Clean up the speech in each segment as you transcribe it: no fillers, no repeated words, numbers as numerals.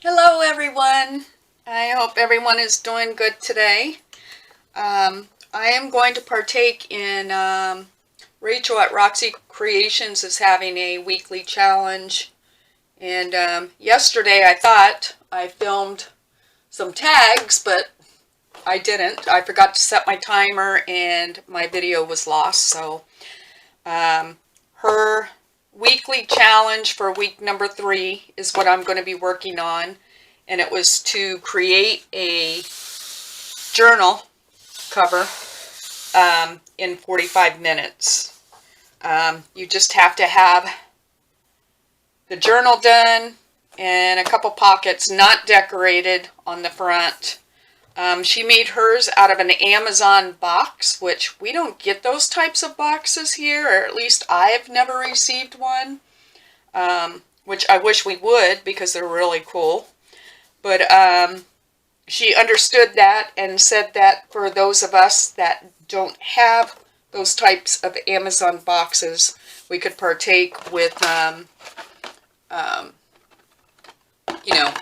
Hello everyone. I hope everyone is doing good today. I am going to partake in Rachel at Roxy Creations is having a weekly challenge. And yesterday I thought I filmed some tags, but I didn't. I forgot to set my timer and my video was lost. So her weekly challenge for week number 3 is what I'm going to be working on. And it was to create a journal cover in 45 minutes. You just have to have the journal done and a couple pockets not decorated on the front. She made hers out of an Amazon box, which we don't get those types of boxes here, or at least I've never received one, which I wish we would because they're really cool. But she understood that and said that for those of us that don't have those types of Amazon boxes, we could partake with,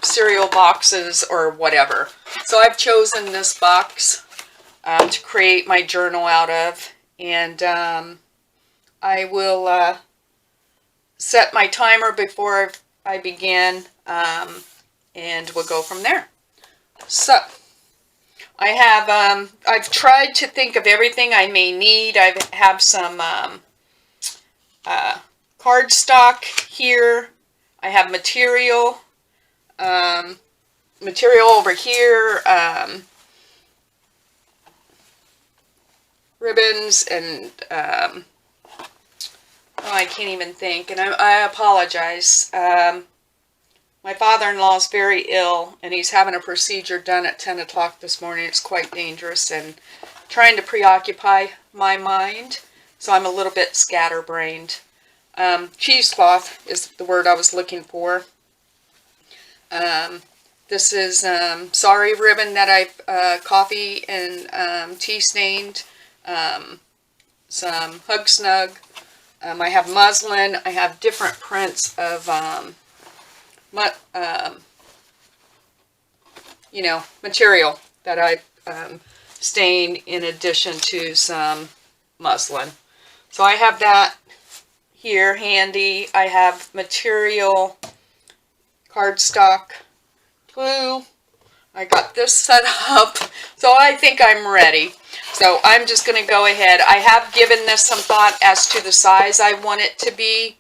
cereal boxes or whatever. So I've chosen this box to create my journal out of, and I will set my timer before I begin, and we'll go from there. So I have I've tried to think of everything I may need. I have some cardstock here. I have material over here, ribbons, and I can't even think, and I apologize. My father-in-law is very ill, and he's having a procedure done at 10 o'clock this morning. It's quite dangerous, and trying to preoccupy my mind, so I'm a little bit scatterbrained. Cheesecloth is the word I was looking for. This is sari ribbon that I've coffee and tea stained. Some Hug Snug. I have muslin. I have different prints of material that I've stained in addition to some muslin. So I have that here handy. I have material, cardstock, glue. I got this set up, so I think I'm ready. So I'm just going to go ahead. I have given this some thought as to the size I want it to be.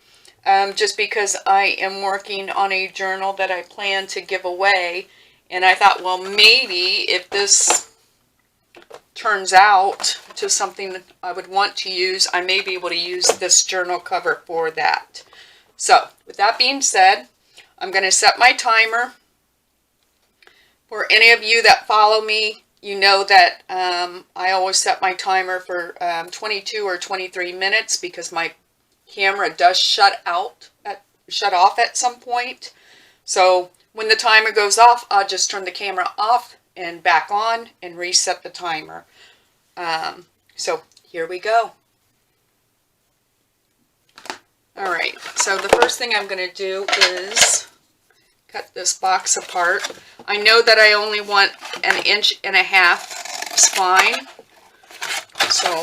Just because I am working on a journal that I plan to give away, and I thought, well, maybe if this turns out to something that I would want to use, I may be able to use this journal cover for that. So, with that being said, I'm going to set my timer. For any of you that follow me, you know that I always set my timer for 22 or 23 minutes because my camera does shut off at some point. So when the timer goes off, I'll just turn the camera off and back on and reset the timer. So here we go. Alright, so the first thing I'm going to do is cut this box apart. I know that I only want 1.5 inches spine, so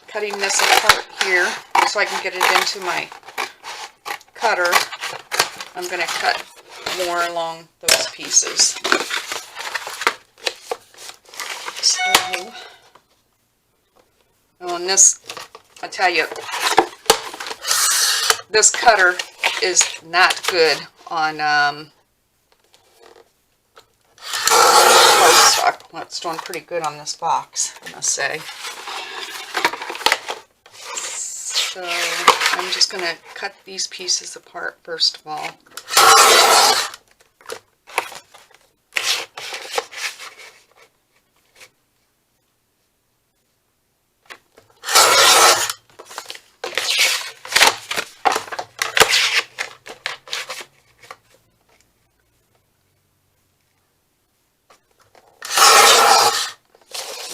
cutting this apart here so I can get it into my cutter, I'm going to cut more along those pieces. So, and this, I tell you, this cutter is not good on cardstock. Well, it's doing pretty good on this box, I must say. So I'm just going to cut these pieces apart first of all.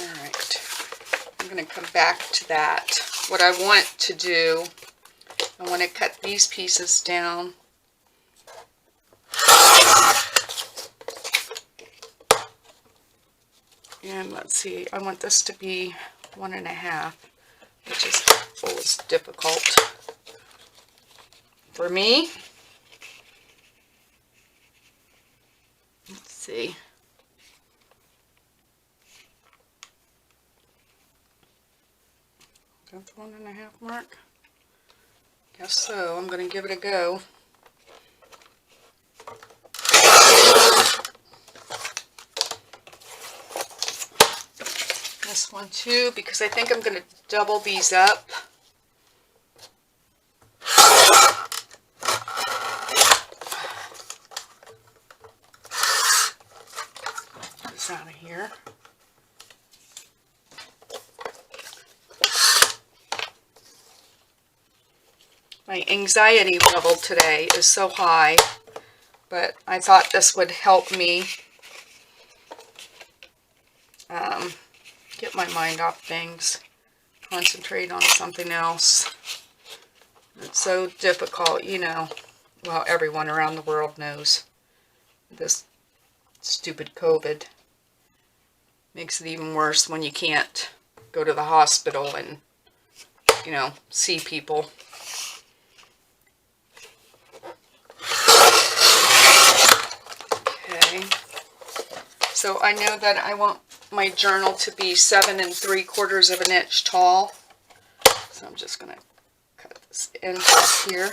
Alright, I'm going to come back to that. What I want to do, I want to cut these pieces down let's see, I want this to be 1.5, which is always difficult for me. Let's see. That's 1.5 mark. Guess so. I'm going to give it a go. This one too, because I think I'm going to double these up. Get this out of here. My anxiety level today is so high, but I thought this would help me get my mind off things, concentrate on something else. It's so difficult, you know. Well, everyone around the world knows this stupid COVID makes it even worse when you can't go to the hospital and, you know, see people. Okay, so I know that I want my journal to be 7 3/4 of an inch tall. So I'm just going to cut this end off here.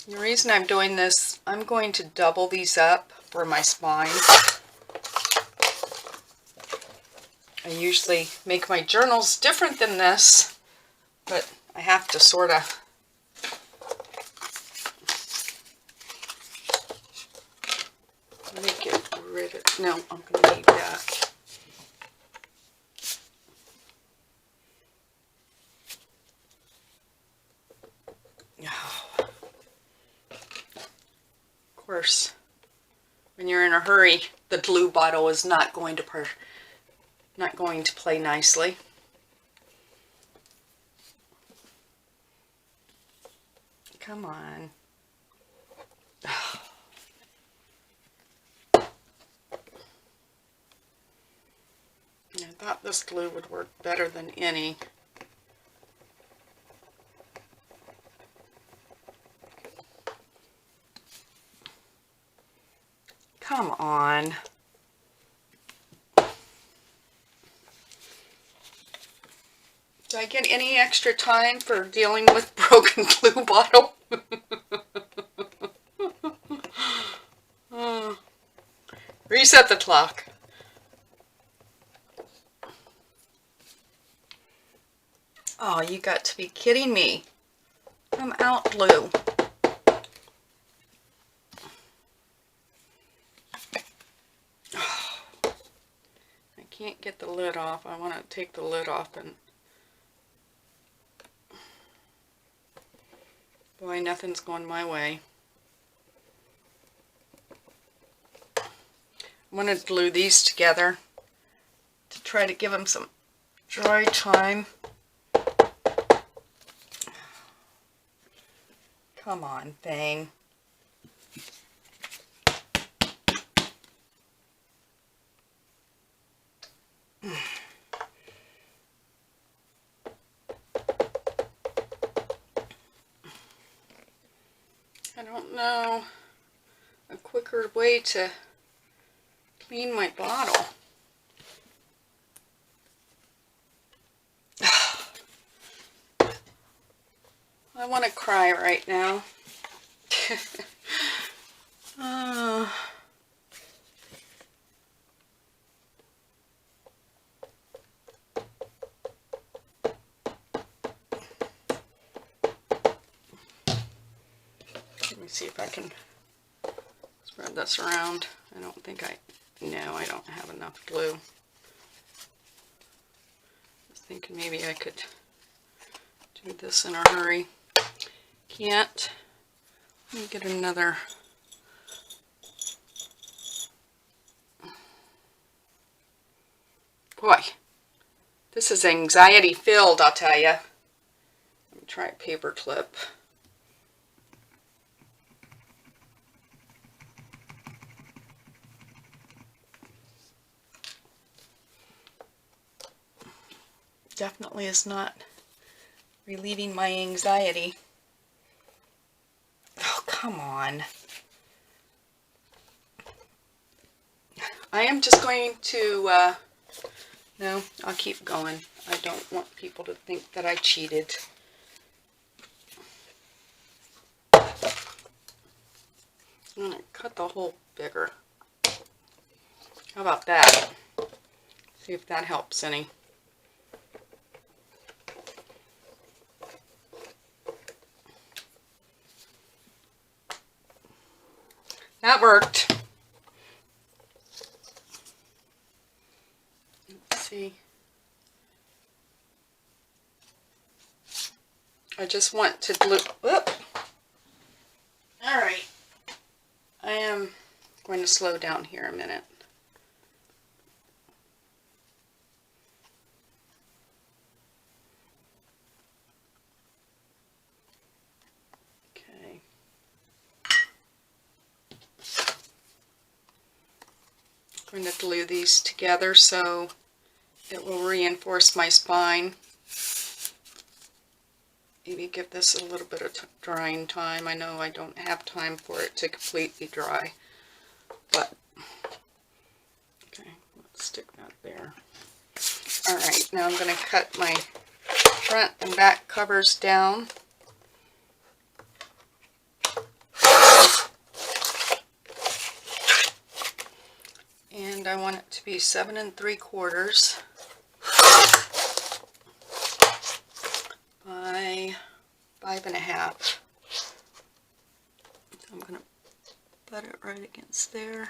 The reason I'm doing this, I'm going to double these up for my spine. I usually make my journals different than this, but I have to sort of get rid of, no, I'm going to need that. Of course, when you're in a hurry, the glue bottle is not going to play nicely. Come on. I thought this glue would work better than any. Come on. Do I get any extra time for dealing with broken glue bottle? Reset the clock. Oh, you got to be kidding me. I'm out glue. I can't get the lid off. I want to take the lid off and... Boy, nothing's going my way. I'm going to glue these together to try to give them some dry time. Come on, thing. I don't know a quicker way to clean my bottle. I want to cry right now. Let me see if I can spread this around. I don't think no, I don't have enough glue. I was thinking maybe I could do this in a hurry. Can't. Let me get another. Boy, This is anxiety filled, I'll tell you. Let me try a paper clip. Definitely is not relieving my anxiety. Oh, come on. I am just going to, no, I'll keep going. I don't want people to think that I cheated. I'm going to cut the hole bigger. How about that? See if that helps any. That worked. Let's see. I just want to glue. Whoop. All right. I am going to slow down here a minute. Okay. I'm going to glue these together so it will reinforce my spine. Maybe give this a little bit of drying time. I know I don't have time for it to completely dry, but okay, let's stick that there. All right, now I'm going to cut my front and back covers down. And I want it to be 7 3/4 by 5 1/2. I'm going to butt it right against there.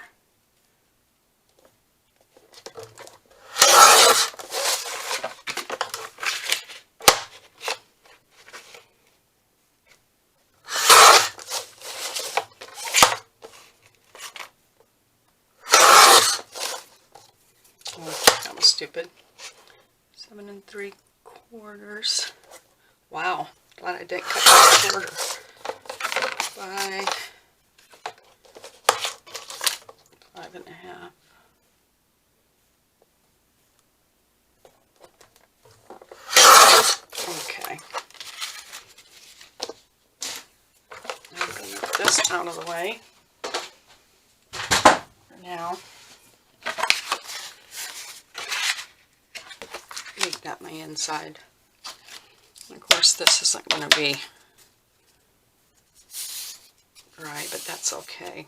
Oh, that was stupid. 7 3/4. Wow, glad I didn't cut that shorter. By 5 1/2. Okay. I'm going to get this out of the way for now. Make that my inside. And of course, this isn't going to be dry, but that's okay.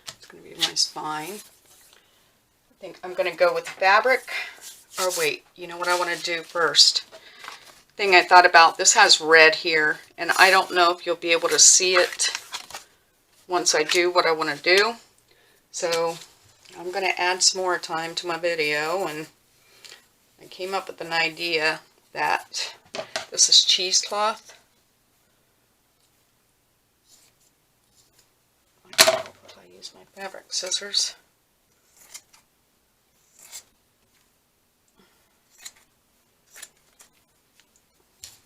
It's going to be my spine. I think I'm going to go with fabric. Or wait, you know what I want to do first? Thing I thought about, this has red here, and I don't know if you'll be able to see it once I do what I want to do. So I'm going to add some more time to my video, and I came up with an idea that this is cheesecloth. I use my fabric scissors.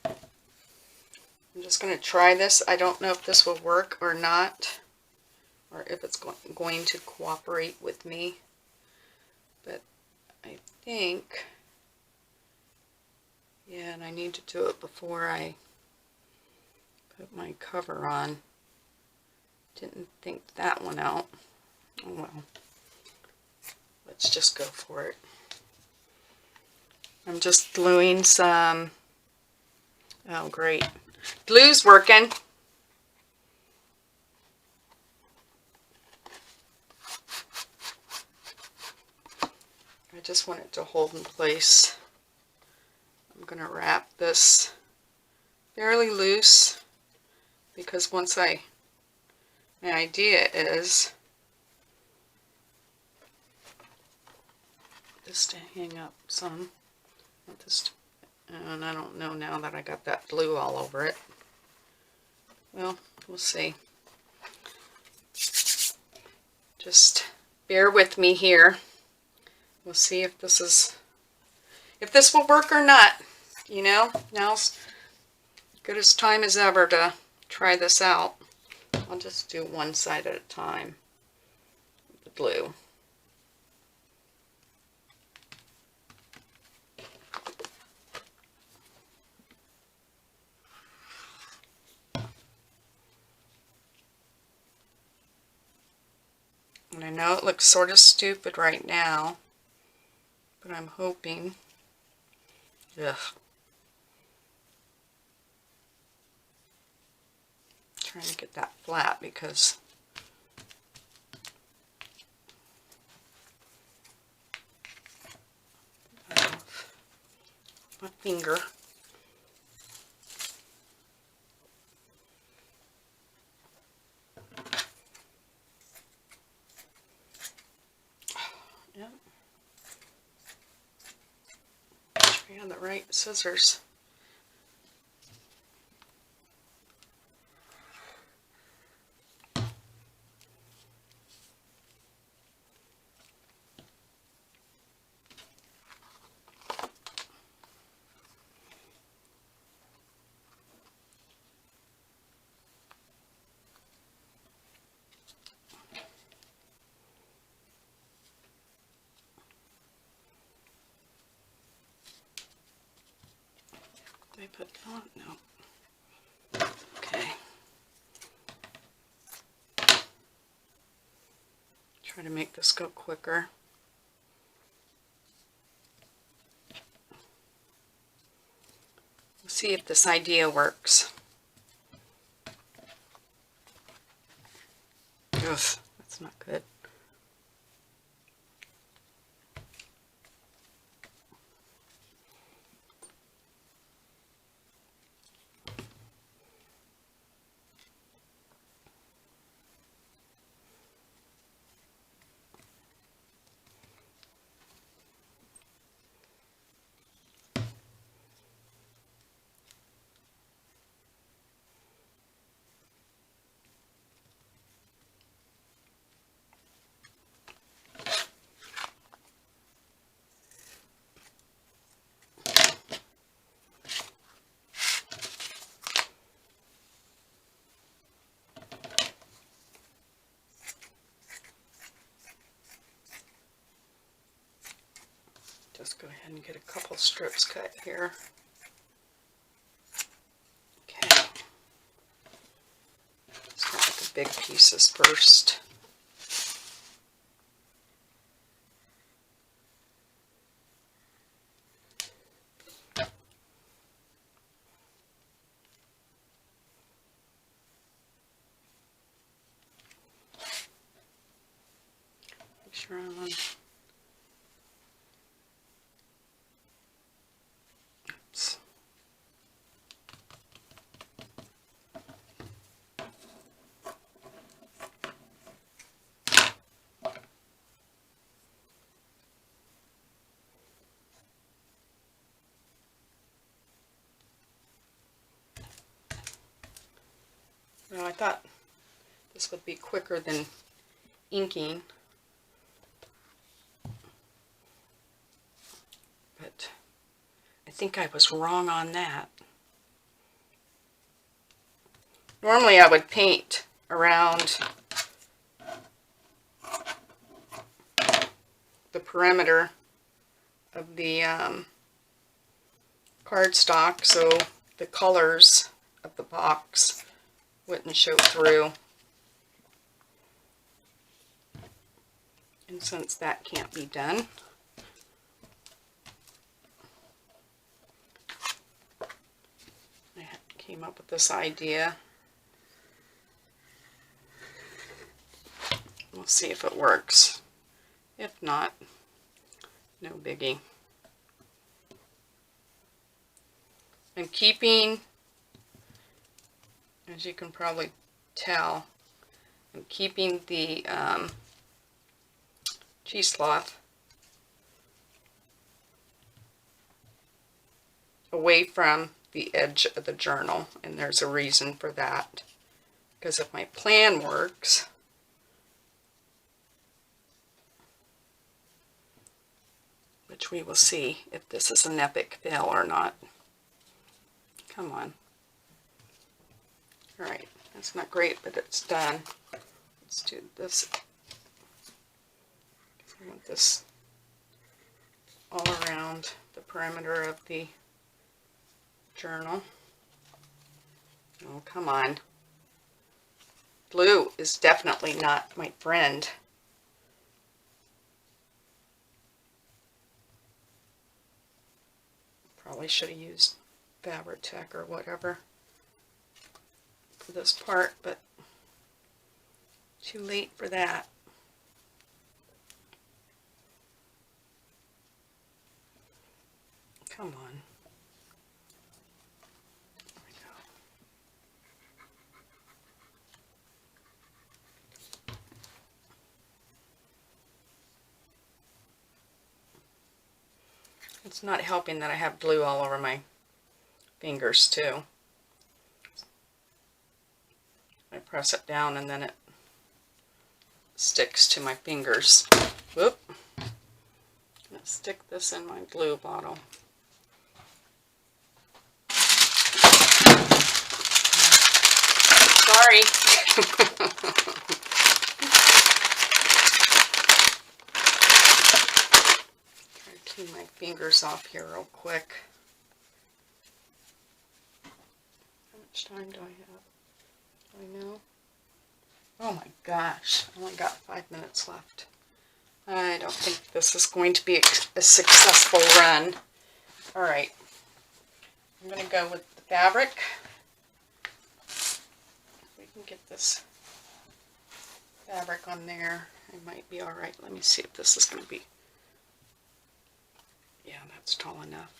I'm just going to try this. I don't know if this will work or not, or if it's going to cooperate with me, but I think, yeah, and I need to do it before I put my cover on. Didn't think that one out. Oh well, let's just go for it. I'm just gluing some, oh great, glue's working. I just want it to hold in place. I'm going to wrap this fairly loose because my idea is this to hang up some. Want this to, and I don't know now that I got that glue all over it. Well, we'll see. Just bear with me here. We'll see if this is, if this will work or not. You know, now's good as time as ever to try this out. I'll just do one side at a time. The blue. And I know it looks sort of stupid right now, but I'm hoping. Ugh. Trying to get that flat because of my finger. Yep. Make sure you have the right scissors. Did I put down? No. Okay. Try to make this go quicker. We'll see if this idea works. Ugh, that's not good. Just go ahead and get a couple strips cut here. Okay. Start with the big pieces first. Make sure I'm on. Oops. Well, I thought this would be quicker than inking, but I think I was wrong on that. Normally I would paint around the perimeter of the cardstock so the colors of the box wouldn't show through. And since that can't be done, I came up with this idea. We'll see if it works. If not, no biggie. I'm keeping, as you can probably tell, I'm keeping the cheesecloth away from the edge of the journal, and there's a reason for that. Because if my plan works, which we will see if this is an epic fail or not. Come on. All right, that's not great, but it's done. Let's do this. I want this all around the perimeter of the journal. Oh, come on. Blue is definitely not my friend. Probably should have used Fabri-Tac or whatever for this part, but too late for that. Come on. There we go. It's not helping that I have glue all over my fingers too. I press it down and then it sticks to my fingers. Whoop. I'm going to stick this in my glue bottle. Sorry. Try to clean my fingers off here real quick. How much time do I have? Do I know? Oh my gosh, I only got 5 minutes left. I don't think this is going to be a successful run. Alright, I'm going to go with the fabric. We can get this fabric on there. It might be alright. Let me see if this is going to be... Yeah, that's tall enough.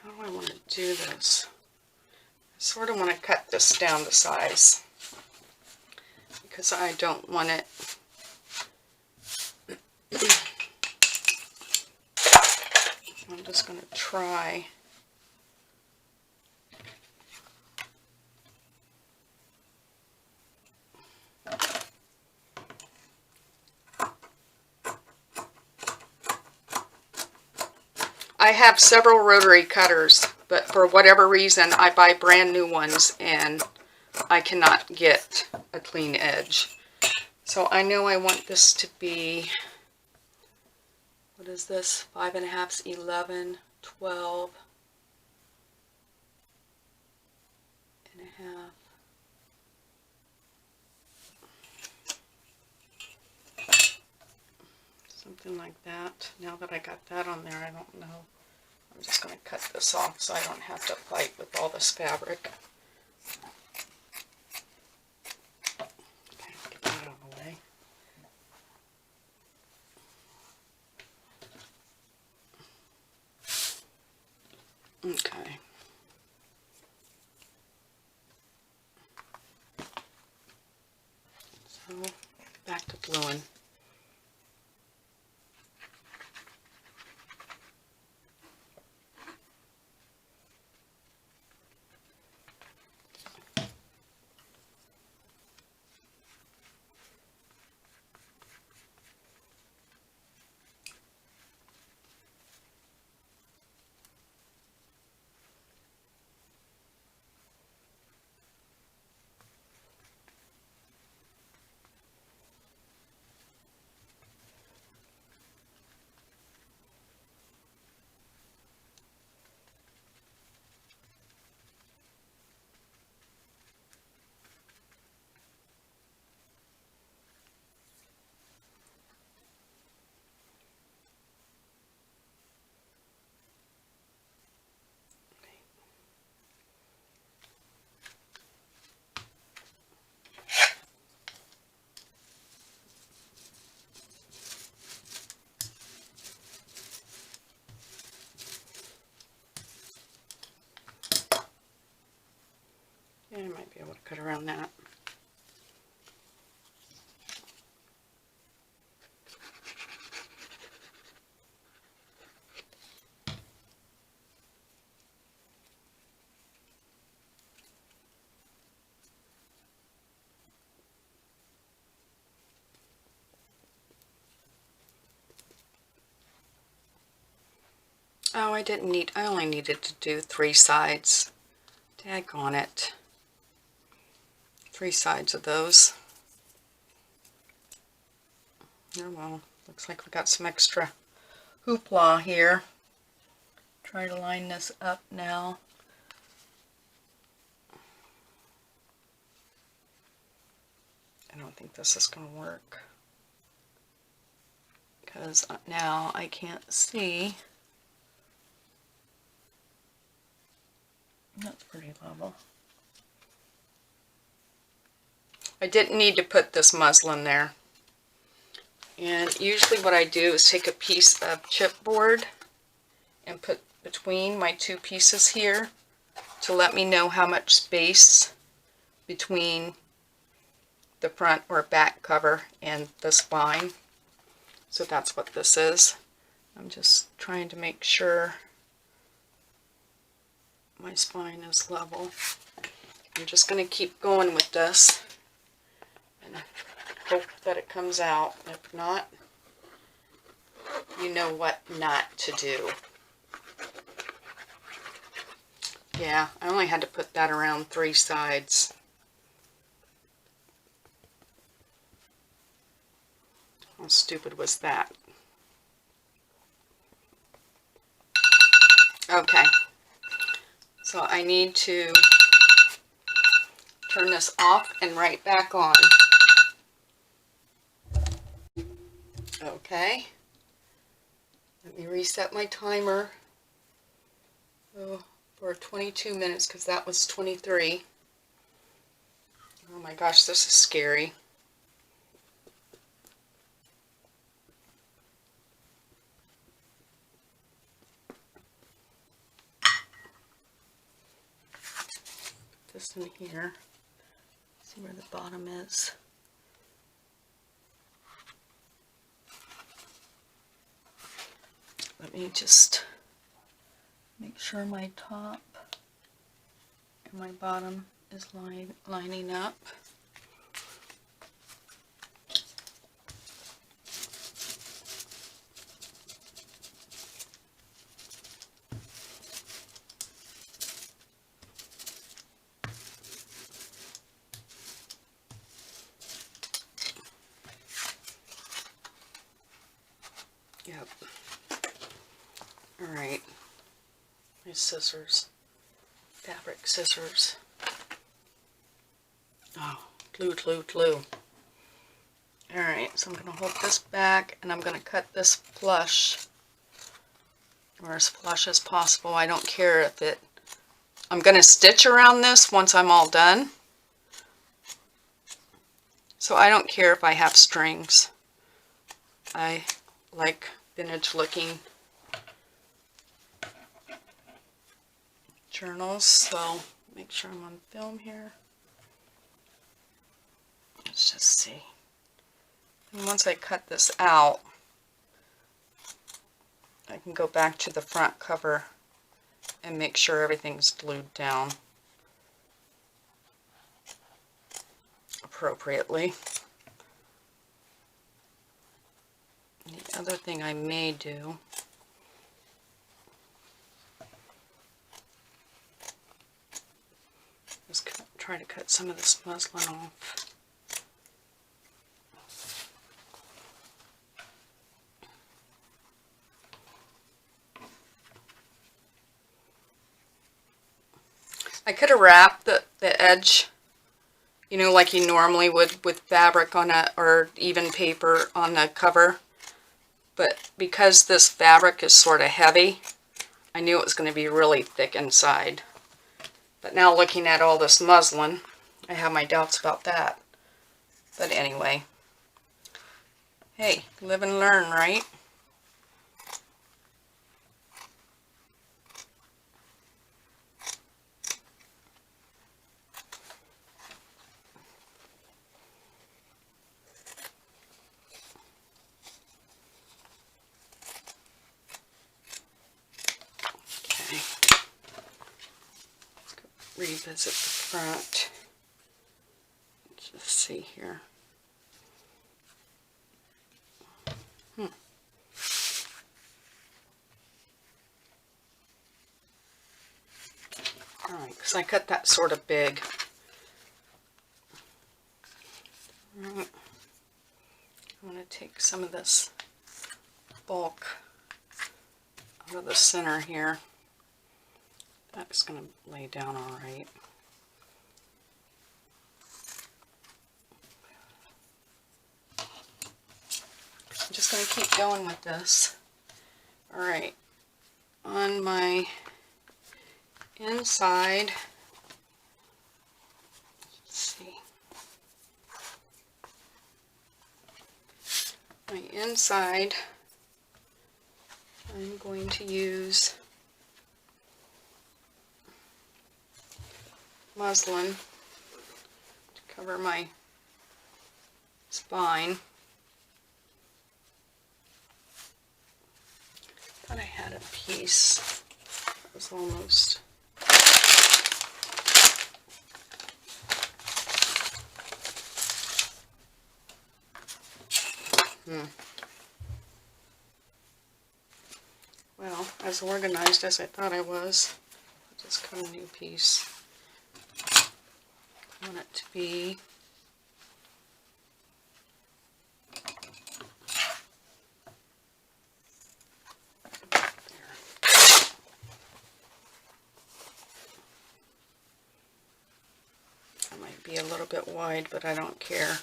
How do I want to do this? I sort of want to cut this down to size because I don't want it I'm just going to try I have several rotary cutters, but for whatever reason I buy brand new ones and I cannot get a clean edge. So I know I want this to be, what is this, 5 1/2, 11, 12 and a half. Something like that. Now that I got that on there, I don't know. I'm just going to cut this off so I don't have to fight with all this fabric. Okay, get that out of the way. Okay. So, back to gluing. Yeah, I might be able to cut around that. Oh, I only needed to do 3 sides. Daggone it. 3 sides of those. Oh well, looks like we got some extra hoopla here. Try to line this up now. I don't think this is going to work, because now I can't see. That's pretty level. I didn't need to put this muslin there. And usually what I do is take a piece of chipboard and put between my 2 pieces here to let me know how much space between the front or back cover and the spine. So that's what this is. I'm just trying to make sure my spine is level. I'm just going to keep going with this and hope that it comes out. If not, you know what not to do. Yeah, I only had to put that around 3 sides. How stupid was that? Okay, so I need to turn this off and right back on. Okay, let me reset my timer for 22 minutes because that was 23. Oh my gosh, this is scary. This in here. See where the bottom is. Let me just make sure my top and my bottom is lining up. Yep. Alright. My scissors. Fabric scissors. Oh, glue. Alright, so I'm going to hold this back and I'm going to cut this flush, or as flush as possible. I don't care if it... I'm going to stitch around this once I'm all done. So I don't care if I have strings. I like vintage looking journals, so make sure I'm on film here. Let's just see. And once I cut this out, I can go back to the front cover and make sure everything's glued down appropriately. The other thing I may do is try to cut some of this muslin off. I could have wrapped the edge, you know, like you normally would with fabric on a, or even paper on the cover. But because this fabric is sort of heavy, I knew it was going to be really thick inside. But now looking at all this muslin, I have my doubts about that. But anyway, hey, live and learn, right? Okay. Revisit the front. Let's just see here. Alright, because I cut that sort of big. Alright. I'm going to take some of this bulk out of the center here. That's going to lay down alright. I'm just going to keep going with this. Alright, on my inside, let's see, my inside, I'm going to use muslin to cover my spine. I thought I had a piece that was almost. Well, as organized as I thought I was, I'll just cut a new piece. I want it to be it might be a little bit wide, but I don't care.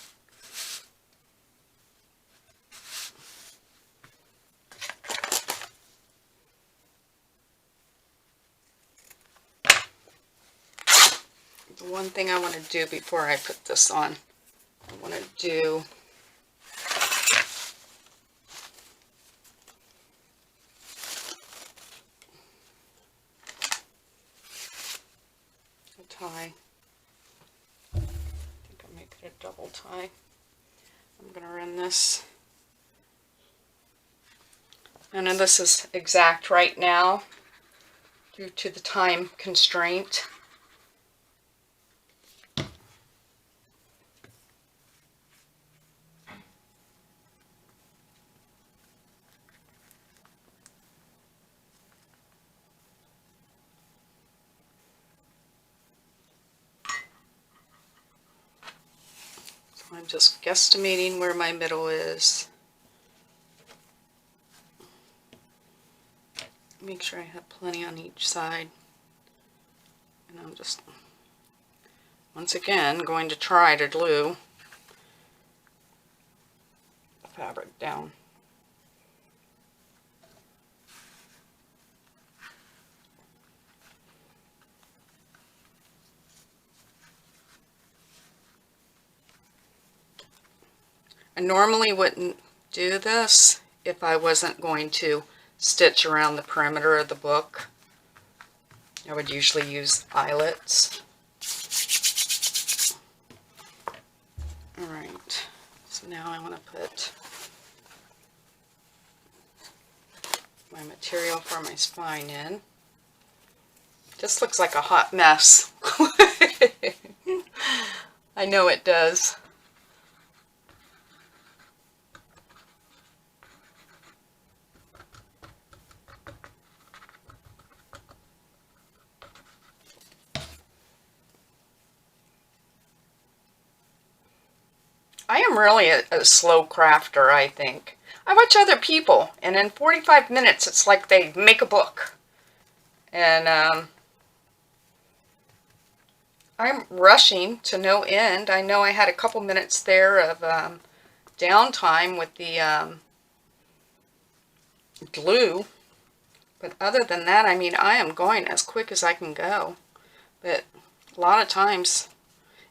The one thing I want to do before I put this on, I want to do a tie. I think I'll make it a double tie. I'm going to run this. I know this is exact right now due to the time constraint. I'm just guesstimating where my middle is. Make sure I have plenty on each side. And I'm just, once again, going to try to glue the fabric down. I normally wouldn't do this if I wasn't going to stitch around the perimeter of the book. I would usually use eyelets. Alright, so now I want to put my material for my spine in. This looks like a hot mess. I know it does. I am really a slow crafter, I think. I watch other people, and in 45 minutes, it's like they make a book. And I'm rushing to no end. I know I had a couple minutes there of downtime with the glue. But other than that, I mean, I am going as quick as I can go. But a lot of times,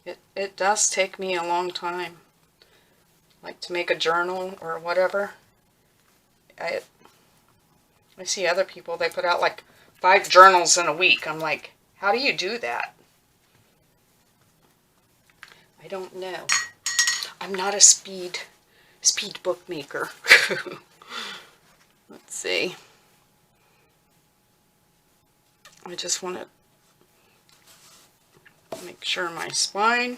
it does take me a long time. Like to make a journal or whatever. I see other people, they put out like 5 journals in a week. I'm like, how do you do that? I don't know. I'm not a speed bookmaker. Let's see. I just want to make sure my spine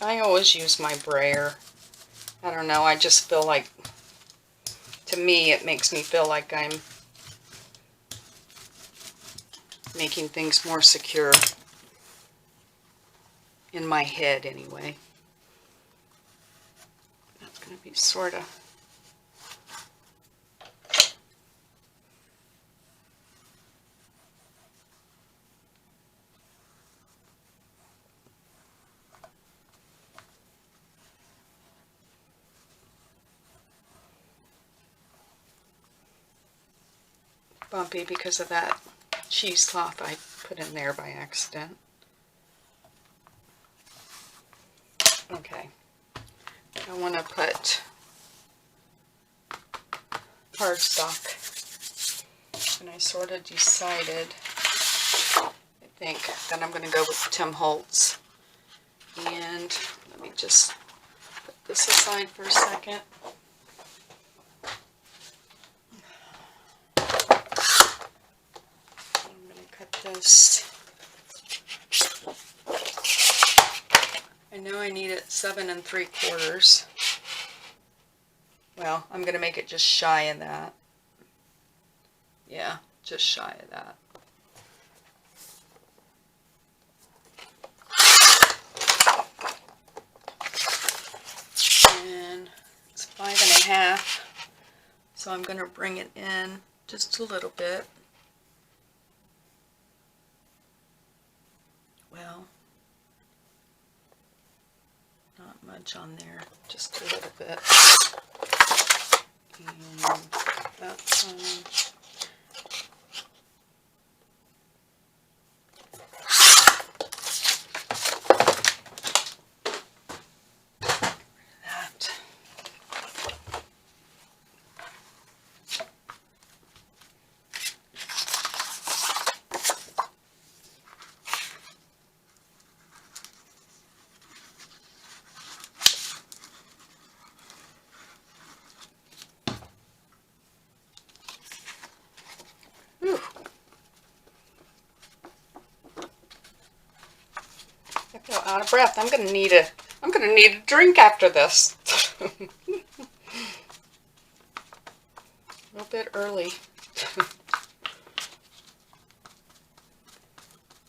I always use my brayer. I don't know, I just feel like, to me, it makes me feel like I'm making things more secure. In my head, anyway. That's going to be sort of... bumpy because of that cheesecloth I put in there by accident. Okay, I want to put cardstock, and I sort of decided, I think, that I'm going to go with Tim Holtz. And let me just put this aside for a second. I'm going to cut this. I know I need it 7 3/4. Well, I'm going to make it just shy of that. Yeah, just shy of that. And it's 5 1/2. So I'm going to bring it in just a little bit. Well, not much on there, just a little bit. And that's that. Whew. I feel out of breath. I'm gonna need a drink after this. A little bit early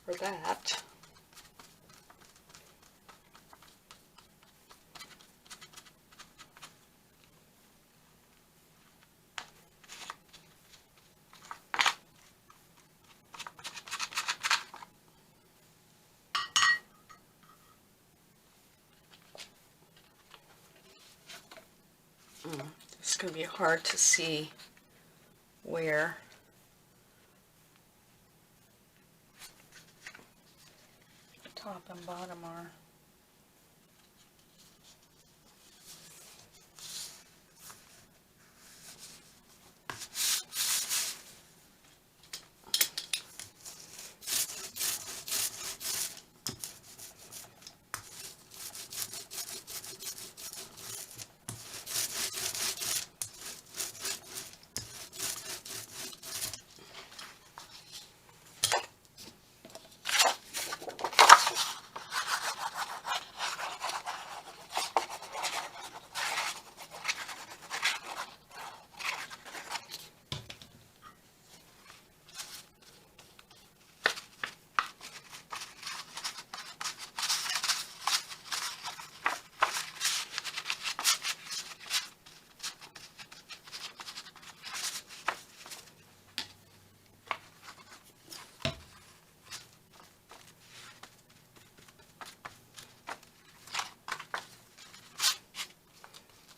for that. It's going to be hard to see where the top and bottom are.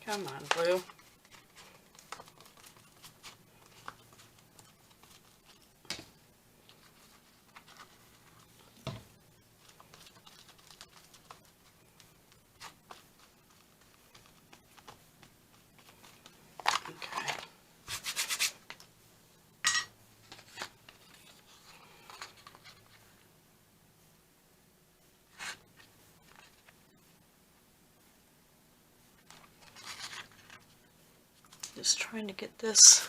Come on, Blue. Okay. Just trying to get this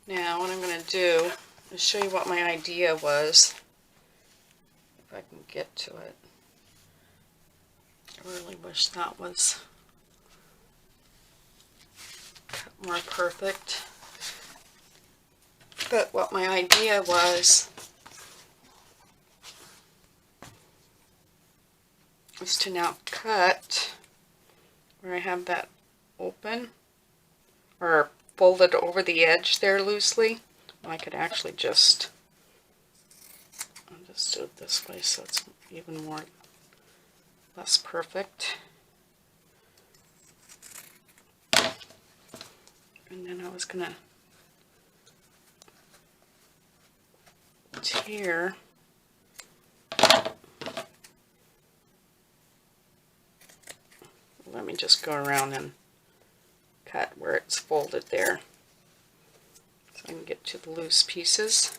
Now what I'm going to do is show you what my idea was, if I can get to it. I really wish that was cut more perfect. But what my idea was to now cut where I have that open or folded over the edge there loosely. I could actually I'll just do it this way so it's even more less perfect. And then I was gonna tear let me just go around and cut where it's folded there so I can get to the loose pieces.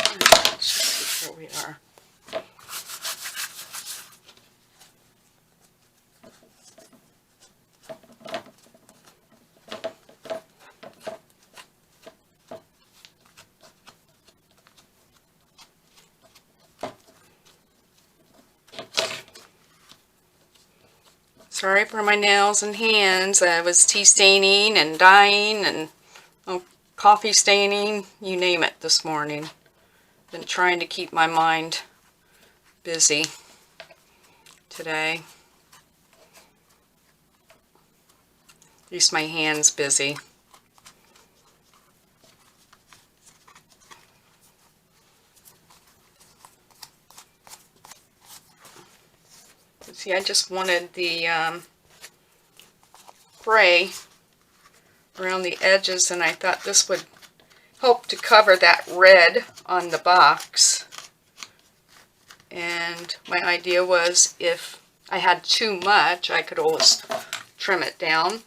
Let's just see where we are. Sorry for my nails and hands. I was tea staining and dyeing and coffee staining, you name it, this morning. Been trying to keep my mind busy today. At least my hands busy. See, I just wanted the gray around the edges, and I thought this would help to cover that red on the box. And my idea was if I had too much, I could always trim it down.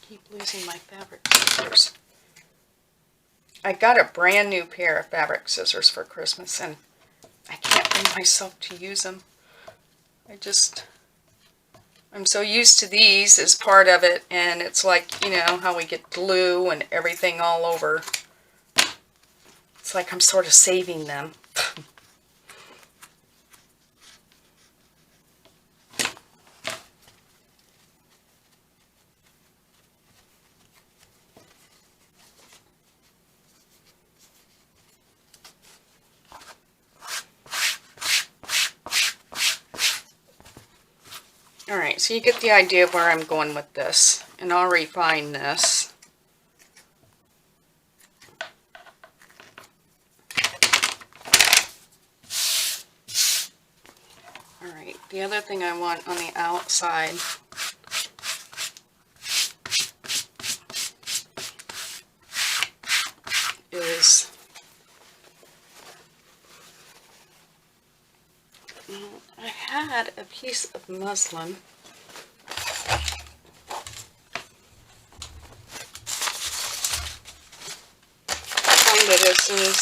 Keep losing my fabric scissors. I got a brand new pair of fabric scissors for Christmas and I can't bring myself to use them. I'm so used to these as part of it, and it's like, you know, how we get glue and everything all over. It's like I'm sort of saving them. Alright, so you get the idea of where I'm going with this, and I'll refine this. Alright, the other thing I want on the outside is I had a piece of muslin. Find it as soon as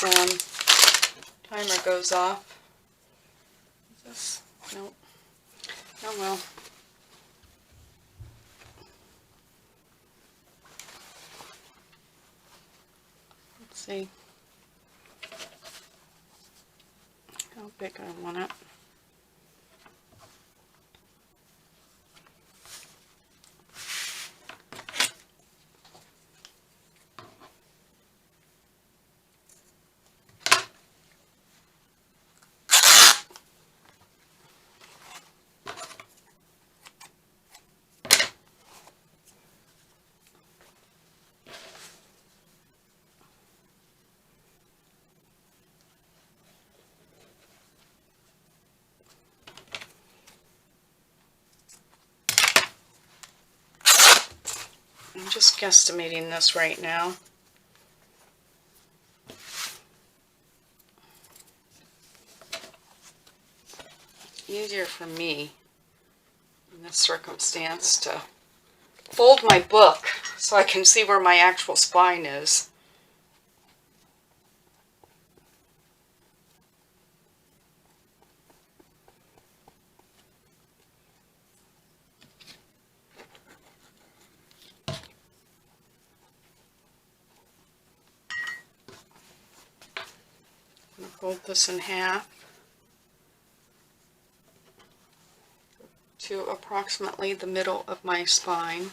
timer goes off. Is this? Nope. Oh well. Let's see how big I want it. just guesstimating this right now. It's easier for me in this circumstance to fold my book so I can see where my actual spine is. I'm going to fold this in half to approximately the middle of my spine.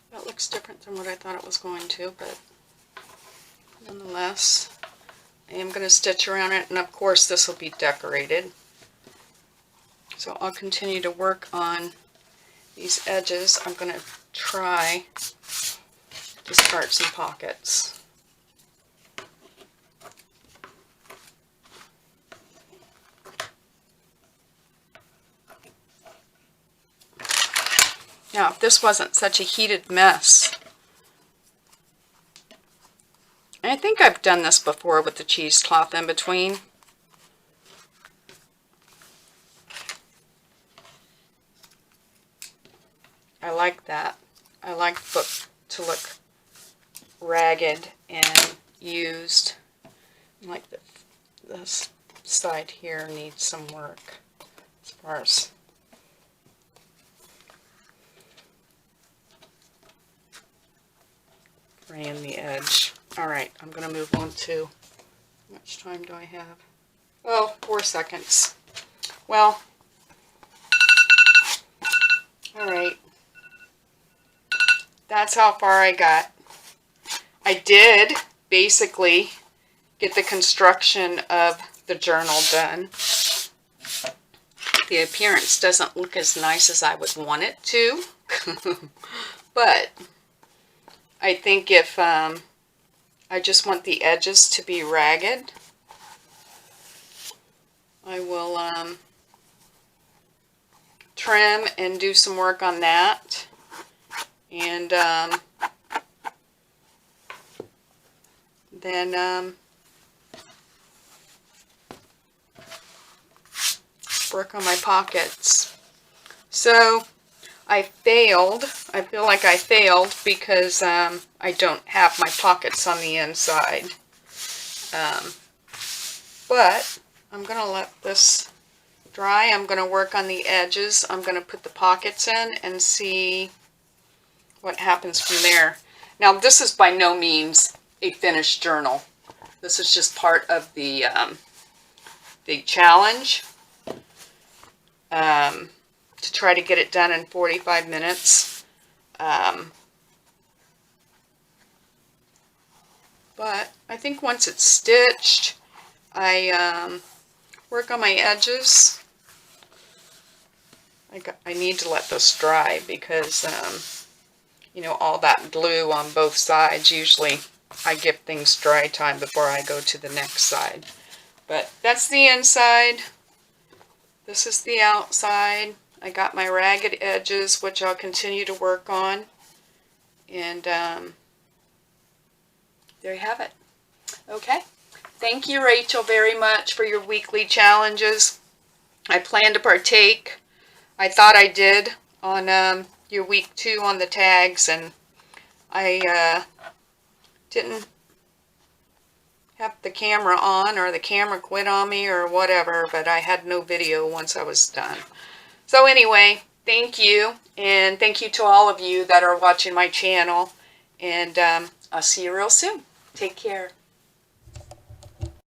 That looks different than what I thought it was going to, but nonetheless, I am going to stitch around it, and of course this will be decorated. So I'll continue to work on these edges. I'm going to try to start some pockets. Now, if this wasn't such a heated mess, and I think I've done this before with the cheesecloth in between. I like that. I like the book to look ragged and used. Like this side here needs some work as far as fraying the edge. Alright, I'm going to move on to, how much time do I have? Oh, 4 seconds. Well, alright. That's how far I got. I did basically get the construction of the journal done. The appearance doesn't look as nice as I would want it to. But I think if I just want the edges to be ragged, I will trim and do some work on that. And then work on my pockets. So I failed. I feel like I failed because I don't have my pockets on the inside. But I'm going to let this dry. I'm going to work on the edges. I'm going to put the pockets in and see what happens from there. Now, this is by no means a finished journal. This is just part of the challenge to try to get it done in 45 minutes. But I think once it's stitched, I work on my edges. I need to let this dry because you know, all that glue on both sides. Usually I give things dry time before I go to the next side. But that's the inside. This is the outside. I got my ragged edges, which I'll continue to work on. And there you have it. Okay. Thank you, Rachel, very much for your weekly challenges. I plan to partake. I thought I did on your week 2 on the tags, and I didn't have the camera on, or the camera quit on me, or whatever, but I had no video once I was done. So anyway, thank you, and thank you to all of you that are watching my channel, and I'll see you real soon. Take care.